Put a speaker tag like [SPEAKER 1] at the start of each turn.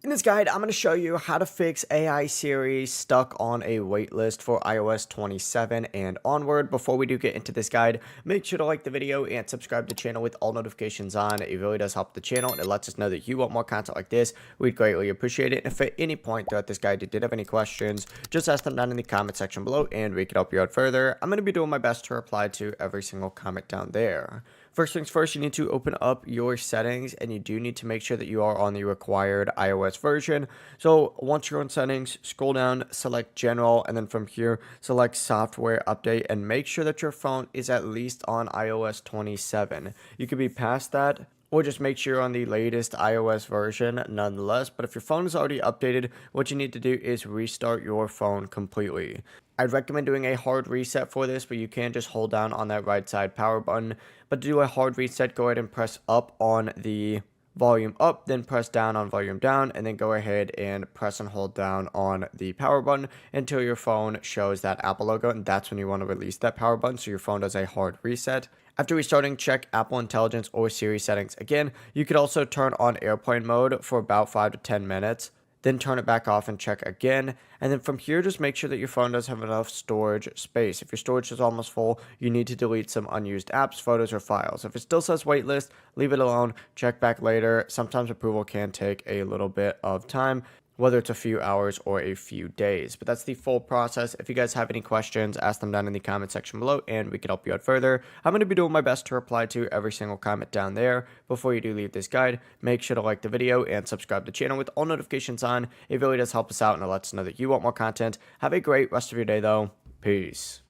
[SPEAKER 1] In this guide, I'm going to show you how to fix AI Siri stuck on a waitlist for iOS 27 and onward. Before we do get into this guide, make sure to like the video and subscribe to the channel with all notifications on. It really does help the channel and it lets us know that you want more content like this. We'd greatly appreciate it. And if at any point throughout this guide you did have any questions, just ask them down in the comment section below and we can help you out further. I'm going to be doing my best to reply to every single comment down there. First things first, you need to open up your settings and you do need to make sure that you are on the required iOS version. So once you're on settings, scroll down, select general, and then from here, select software update and make sure that your phone is at least on iOS 27. You could be past that, or just make sure you're on the latest iOS version nonetheless. But if your phone is already updated, what you need to do is restart your phone completely. I'd recommend doing a hard reset for this, but you can just hold down on that right side power button. But to do a hard reset, go ahead and press up on the volume up, then press down on volume down, and then go ahead and press and hold down on the power button until your phone shows that Apple logo, and that's when you want to release that power button so your phone does a hard reset. After restarting, check Apple Intelligence or Siri settings again. You could also turn on airplane mode for about 5 to 10 minutes. Then turn it back off and check again. And then from here, just make sure that your phone does have enough storage space. If your storage is almost full, you need to delete some unused apps, photos, or files. If it still says waitlist, leave it alone. Check back later. Sometimes approval can take a little bit of time, whether it's a few hours or a few days. But that's the full process. If you guys have any questions, ask them down in the comment section below and we can help you out further. I'm going to be doing my best to reply to every single comment down there. Before you do leave this guide, make sure to like the video and subscribe to the channel with all notifications on. It really does help us out and it lets us know that you want more content. Have a great rest of your day though. Peace.